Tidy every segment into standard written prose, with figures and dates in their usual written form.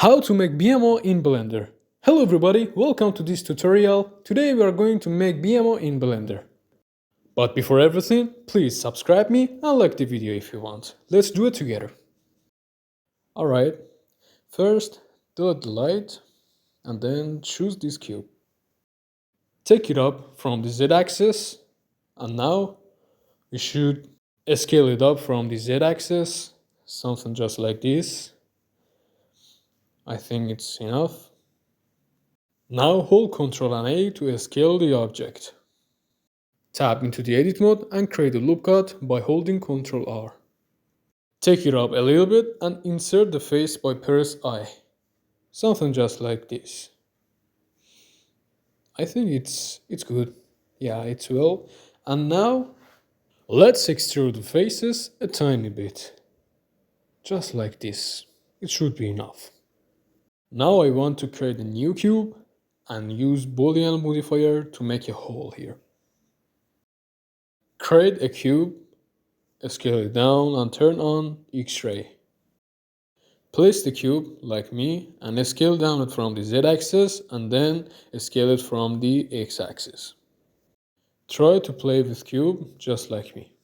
How to make BMO in Blender. Hello everybody, welcome to this tutorial. Today we are going to make BMO in Blender. But before everything, please subscribe me and like the video if you want. Let's do it together. Alright, first delete the light and then choose this cube. Take it up from the Z-axis and now we should scale it up from the Z-axis, something just like this. I think it's enough. Now hold Ctrl and A to scale the object. Tap into the edit mode and create a loop cut by holding Ctrl R. Take it up a little bit and insert the face by press I. Something just like this. I think it's good. Yeah, it's well. And now let's extrude the faces a tiny bit. Just like this. It should be enough. Now I want to create a new cube and use Boolean modifier to make a hole here. Create a cube, scale it down and turn on X-ray. Place the cube, like me, and scale down it from the Z-axis and then scale it from the X-axis. Try to play with cube just like me.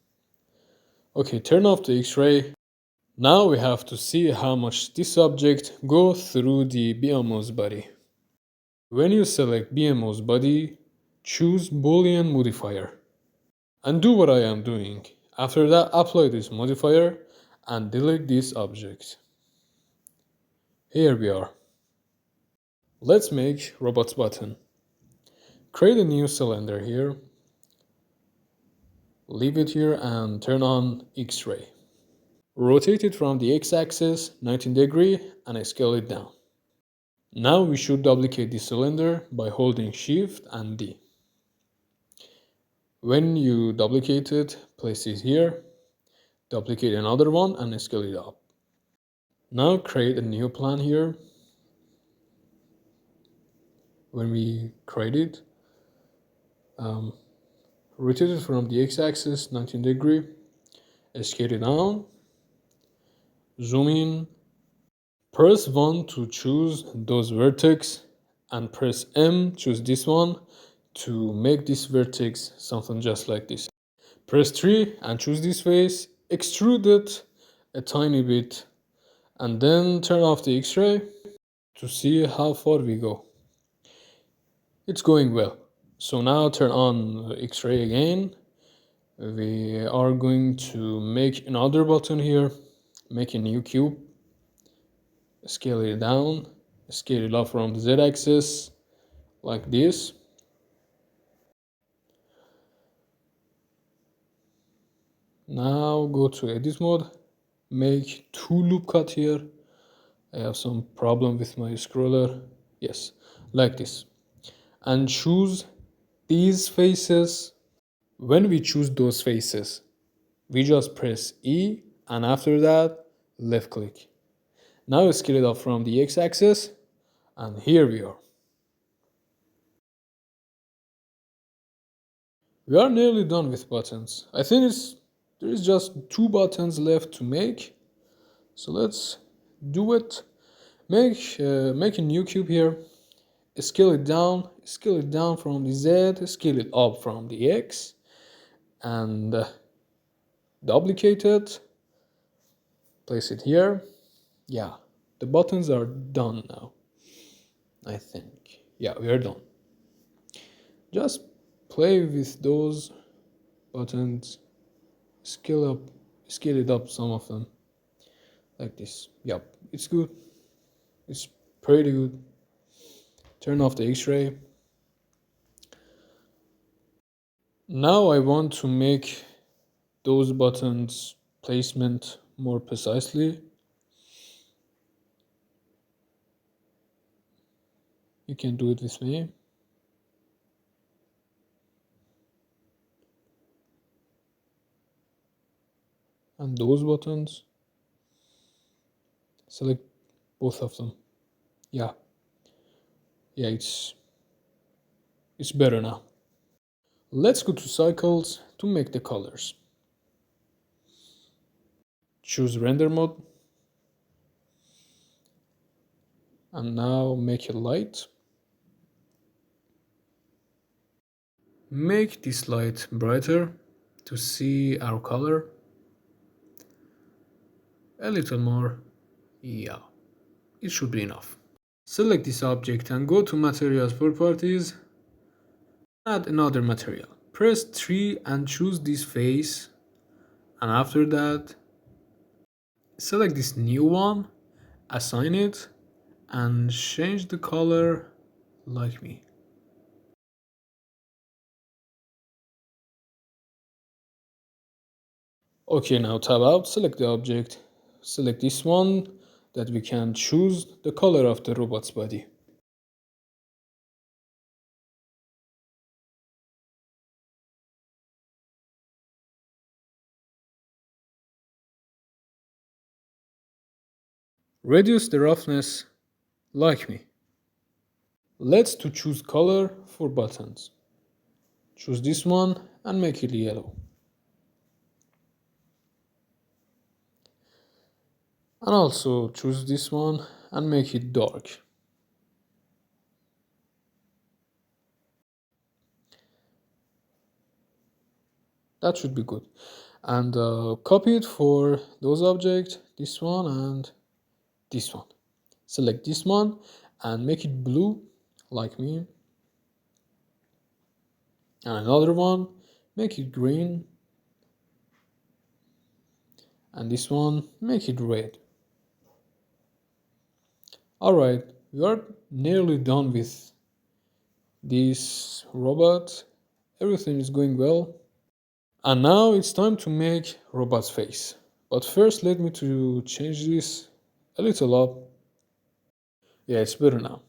Okay, turn off the X-ray. Now we have to see how much this object goes through the BMO's body. When you select BMO's body, choose Boolean modifier. And do what I am doing. After that, apply this modifier and delete this object. Here we are. Let's make robot's button. Create a new cylinder here. Leave it here and turn on X-ray. Rotate it from the X-axis 19 degrees and scale it down. Now we should duplicate the cylinder by holding Shift and D. When you duplicate it, place it here, duplicate another one and scale it up. Now create a new plan here. When we create it, rotate it from the X-axis 19 degrees, scale it down, zoom in, press 1 to choose those vertex and press M, choose this one to make this vertex something just like this. Press 3 and choose this face, extrude it a tiny bit and then turn off the X-ray to see how far we go. It's going well. So now turn on X-ray again. We are going to make another button here, make a new cube, scale it down, scale it up from the Z-axis like this. Now go to edit mode, make two loop cut here. I have some problem with my scroller. Yes, like this. And choose these faces. When we choose those faces, we just press E and after that left click. Now scale it up from the X-axis and here we are. We are nearly done with buttons. I think there is just 2 buttons left to make. So let's do it. Make a new cube here. Scale it down from the Z, scale it up from the X, and duplicate it. Place it here. Yeah, the buttons are done now. I think. Yeah, we are done. Just play with those buttons. Scale it up some of them. Like this. Yep, it's good. It's pretty good. Turn off the X-ray. Now I want to make those buttons placement more precisely. You can do it with me. And those buttons, select both of them. Yeah, it's better now. Let's go to cycles to make the colors. Choose render mode. And now make it light. Make this light brighter to see our color. A little more. Yeah, it should be enough. Select this object and go to Materials Properties. Add another material. Press 3 and choose this face. And after that, select this new one, assign it, and change the color like me. Okay, now tab out, select the object. Select this one that we can choose the color of the robot's body. Reduce the roughness like me. Let's to choose color for buttons. Choose this one and make it yellow. And also choose this one and make it dark. That should be good. And copy it for those objects, this one and this one. Select this one and make it blue like me. And another one, make it green. And this one, make it red. Alright, we are nearly done with this robot. Everything is going well. And now it's time to make robot's face. But first let me to change this a little up. Yeah, it's better now.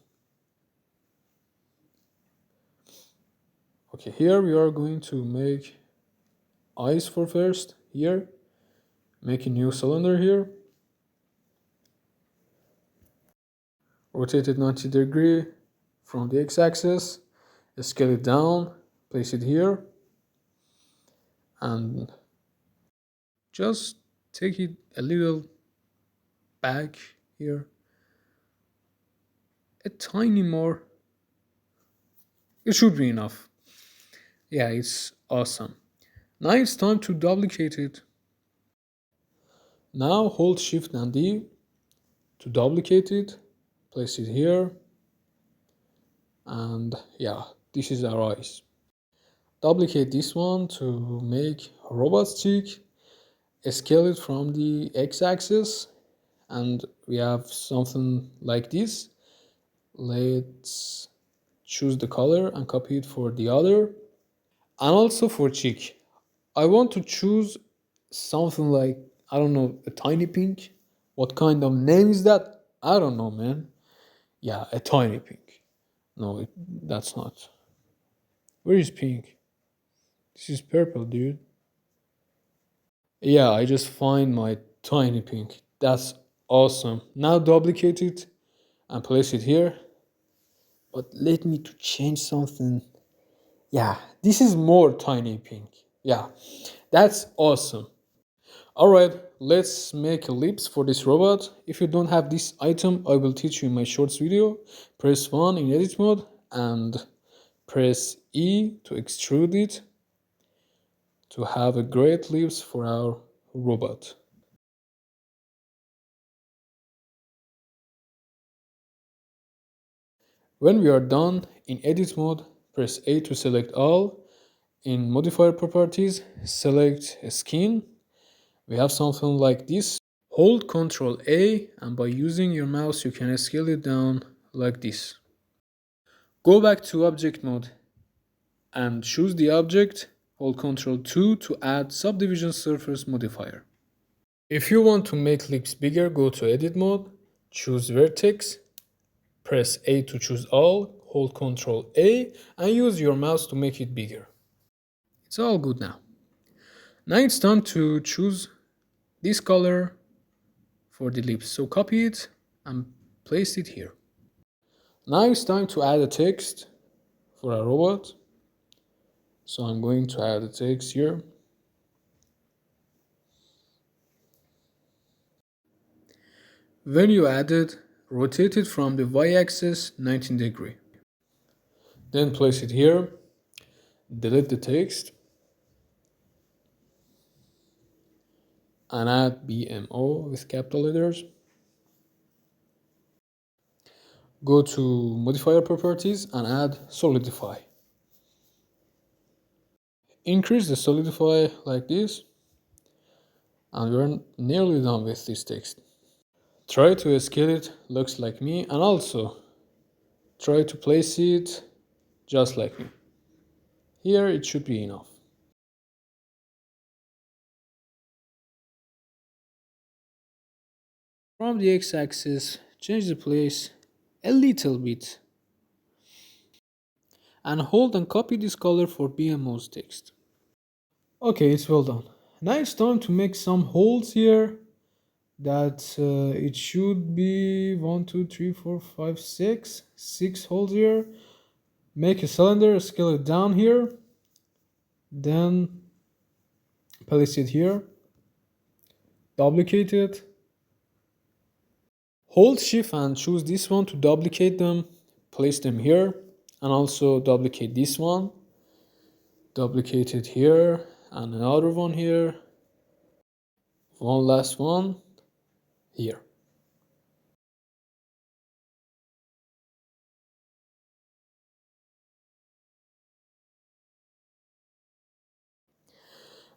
Okay, here we are going to make eyes for first. Here, make a new cylinder here. Rotate it 90 degree from the x-axis. Scale it down, place it here. And just take it a little back here. A tiny more. It should be enough. Yeah, it's awesome. Now it's time to duplicate it. Now hold Shift and D to duplicate it. Place it here. And yeah, this is our eyes. Duplicate this one to make a robot's cheek. Scale it from the x-axis. And we have something like this. Let's choose the color and copy it for the other. And also for cheek, I want to choose something like, I don't know, a tiny pink. What kind of name is that? I don't know, man. Yeah, a tiny pink. No, that's not. Where is pink? This is purple, dude. Yeah, I just find my tiny pink. That's awesome. Now duplicate it and place it here. But let me to change something. Yeah, this is more tiny pink. Yeah, that's awesome. Alright, let's make lips for this robot. If you don't have this item, I will teach you in my shorts video. Press 1 in edit mode and press E to extrude it to have a great lips for our robot. When we are done, in edit mode, press A to select all. In modifier properties, select skin. We have something like this. Hold Ctrl A and by using your mouse you can scale it down like this. Go back to object mode and choose the object. Hold Ctrl 2 to add subdivision surface modifier. If you want to make lips bigger, go to edit mode, choose vertex, press A to choose all, hold Ctrl A and use your mouse to make it bigger. It's all good now. Now it's time to choose this color for the lips. So copy it and place it here. Now it's time to add a text for our robot. So I'm going to add a text here. When you add it, rotate it from the y-axis 19 degree. Then place it here, delete the text, and add BMO with capital letters. Go to modifier properties and add solidify. Increase the solidify like this, and we're nearly done with this text. Try to scale it looks like me, and also try to place it just like me. Here it should be enough. From the x-axis, change the place a little bit and hold and copy this color for BMO's text. Okay, it's well done. Now it's time to make some holes here that it should be 1, 2, 3, 4, 5, 6 holes here. Make a cylinder, scale it down here, then place it here, duplicate it, hold shift and choose this one to duplicate them, place them here, and also duplicate this one, duplicate it here, and another one here, one last one here.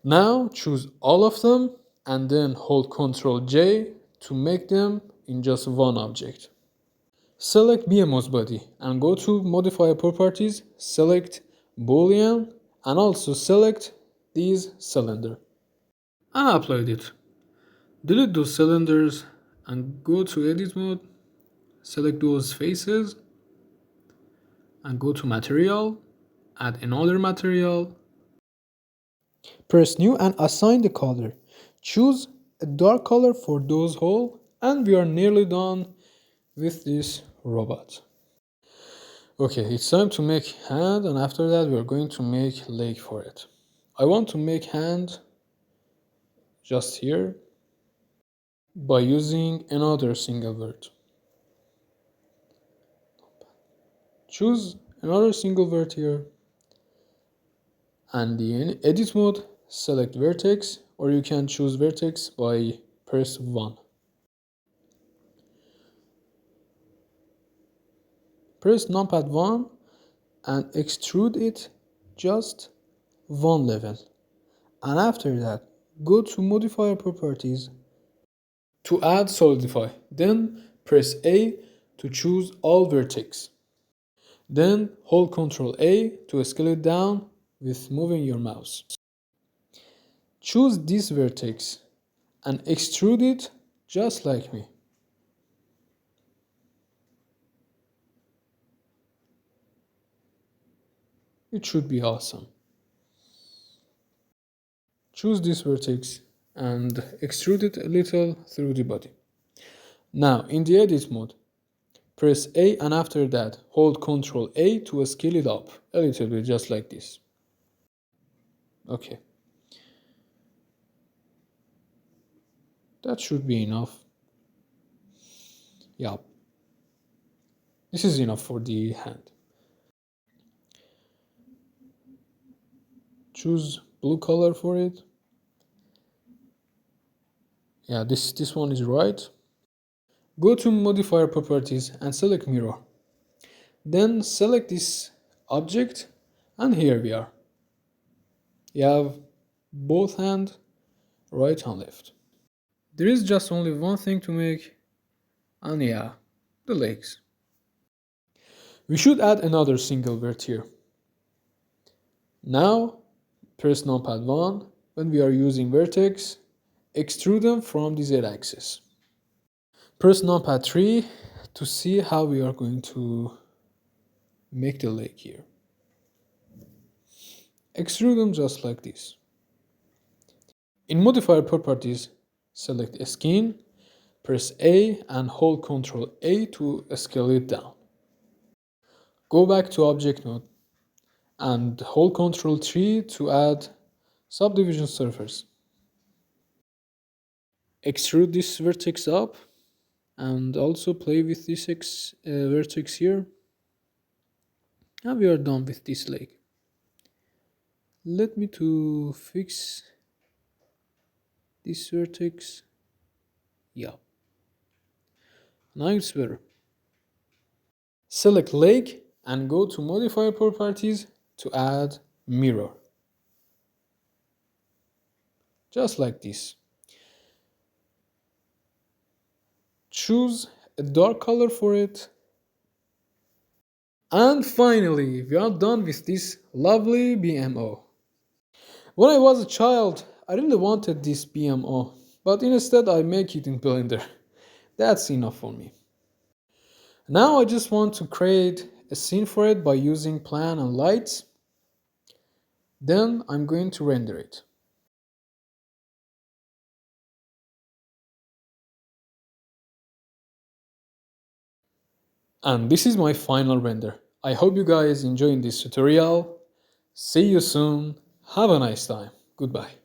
Now choose all of them and then hold Ctrl J to make them in just one object. Select BMO's body and go to modifier properties, select Boolean and also select these cylinder and upload it. Delete those cylinders and go to edit mode, select those faces and go to material, add another material. Press new and assign the color. Choose a dark color for those holes and we are nearly done with this robot. Okay, it's time to make hand and after that we are going to make leg for it. I want to make hand just here by using another single word. Choose another single word here and in edit mode select vertex or you can choose vertex by press 1. Press numpad 1 and extrude it just one level. And after that, go to modifier properties to add solidify. Then press A to choose all vertex. Then hold Ctrl A to scale it down with moving your mouse. Choose this vertex and extrude it just like me. It should be awesome. Choose this vertex and extrude it a little through the body. Now in the edit mode, press A and after that hold Ctrl A to scale it up a little bit just like this. Okay. That should be enough. Yeah. This is enough for the hand. Choose blue color for it. Yeah, this one is right. Go to modifier properties and select mirror. Then select this object and here we are. You have both hand, right and left. There is just only one thing to make and yeah, the legs. We should add another single word here. Now press numpad 1 when we are using vertex, extrude them from the z-axis. Press numpad 3 to see how we are going to make the leg here. Extrude them just like this. In modifier properties, select skin, press A and hold Ctrl A to scale it down. Go back to object mode and hold Ctrl 3 to add subdivision surface. Extrude this vertex up and also play with this vertex here. Now we are done with this leg. Let me to fix this vertex. Yeah, now it's better. Select leg and go to modifier properties to add mirror. Just like this. Choose a dark color for it. And finally, we are done with this lovely BMO. When I was a child, I really wanted this BMO, but instead I make it in Blender. That's enough for me. Now I just want to create a scene for it by using plan and lights. Then I'm going to render it. And this is my final render. I hope you guys enjoyed this tutorial. See you soon. Have a nice time. Goodbye.